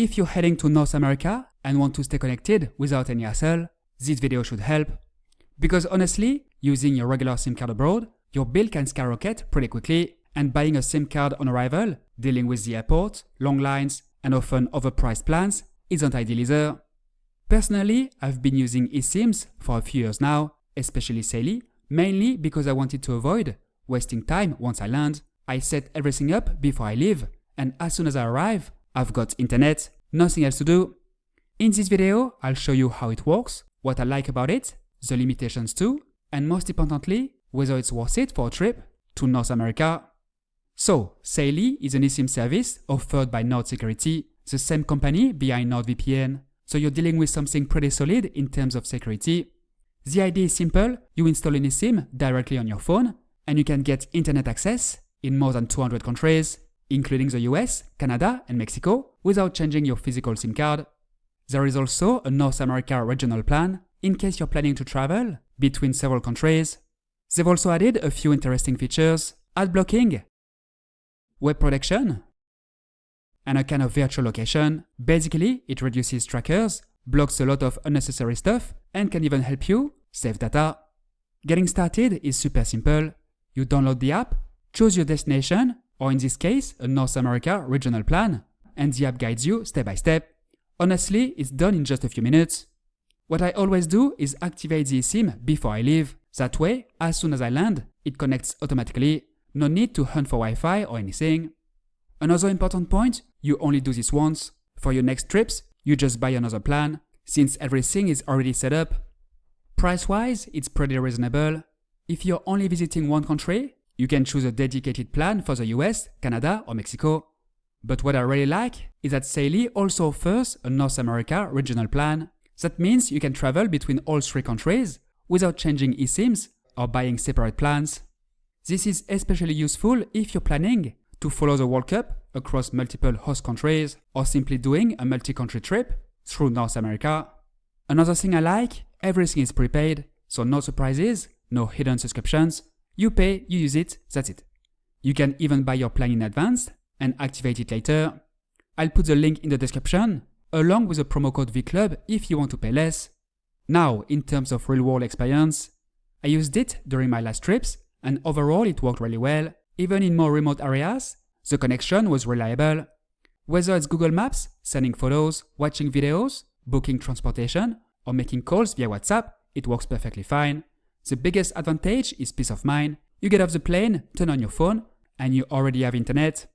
If you're heading to North America and want to stay connected without any hassle, this video should help. Because honestly, using your regular SIM card abroad, your bill can skyrocket pretty quickly, and buying a SIM card on arrival, dealing with the airport, long lines, and often overpriced plans isn't ideal either. Personally, I've been using eSIMs for a few years now, especially Saily, mainly because I wanted to avoid wasting time once I land. I set everything up before I leave, and as soon as I arrive, I've got internet, nothing else to do. In this video, I'll show you how it works, what I like about it, the limitations too, and most importantly, whether it's worth it for a trip to North America. So, Saily is an eSIM service offered by Nord Security, the same company behind NordVPN. So you're dealing with something pretty solid in terms of security. The idea is simple, you install an eSIM directly on your phone, and you can get internet access in more than 200 countries, including the US, Canada, and Mexico, without changing your physical SIM card. There is also a North America regional plan, in case you're planning to travel between several countries. They've also added a few interesting features: ad blocking, web protection, and a kind of virtual location. Basically, it reduces trackers, blocks a lot of unnecessary stuff, and can even help you save data. Getting started is super simple. You download the app, choose your destination, or in this case, a North America regional plan, and the app guides you step by step. Honestly, it's done in just a few minutes. What I always do is activate the eSIM before I leave. That way, as soon as I land, it connects automatically. No need to hunt for Wi-Fi or anything. Another important point, you only do this once. For your next trips, you just buy another plan, since everything is already set up. Price-wise, it's pretty reasonable. If you're only visiting one country, you can choose a dedicated plan for the US, Canada, or Mexico. But what I really like is that Saily also offers a North America regional plan. That means you can travel between all three countries without changing eSIMs or buying separate plans. This is especially useful if you're planning to follow the World Cup across multiple host countries or simply doing a multi-country trip through North America. Another thing I like, everything is prepaid, so no surprises, no hidden subscriptions. You pay, you use it, that's it. You can even buy your plan in advance and activate it later. I'll put the link in the description, along with a promo code VCLUB if you want to pay less. Now, in terms of real-world experience, I used it during my last trips, and overall it worked really well. Even in more remote areas, the connection was reliable. Whether it's Google Maps, sending photos, watching videos, booking transportation, or making calls via WhatsApp, it works perfectly fine. The biggest advantage is peace of mind. You get off the plane, turn on your phone, and you already have internet.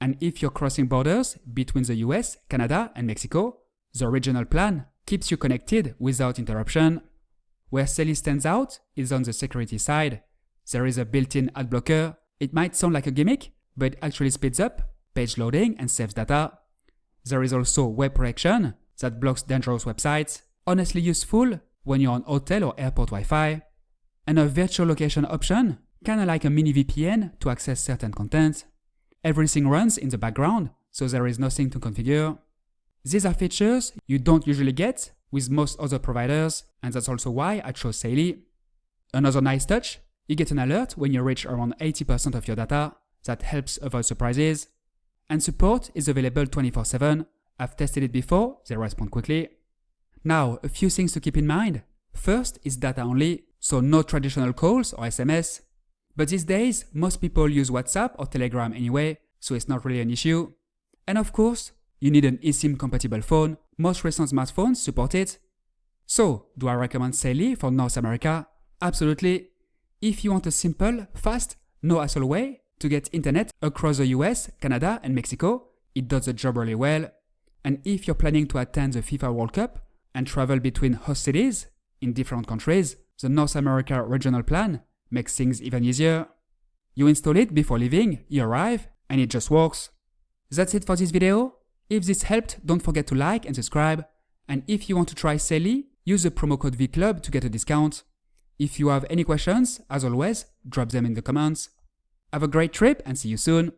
And if you're crossing borders between the US, Canada, and Mexico, the regional plan keeps you connected without interruption. Where Saily stands out is on the security side. There is a built-in ad blocker. It might sound like a gimmick, but it actually speeds up page loading and saves data. There is also web protection that blocks dangerous websites, honestly useful when you're on hotel or airport Wi-Fi. And a virtual location option, kinda like a mini VPN to access certain content. Everything runs in the background, so there is nothing to configure. These are features you don't usually get with most other providers, and that's also why I chose Saily. Another nice touch, you get an alert when you reach around 80% of your data. That helps avoid surprises. And support is available 24/7. I've tested it before, they respond quickly. Now, a few things to keep in mind. First is data only, so no traditional calls or SMS. But these days, most people use WhatsApp or Telegram anyway, so it's not really an issue. And of course, you need an eSIM compatible phone. Most recent smartphones support it. So, do I recommend Saily for North America? Absolutely. If you want a simple, fast, no hassle way to get internet across the US, Canada, and Mexico, it does the job really well. And if you're planning to attend the FIFA World Cup and travel between host cities in different countries, the North America regional plan makes things even easier. You install it before leaving, you arrive, and it just works. That's it for this video. If this helped, don't forget to like and subscribe. And if you want to try Saily, use the promo code VCLUB to get a discount. If you have any questions, as always, drop them in the comments. Have a great trip and see you soon.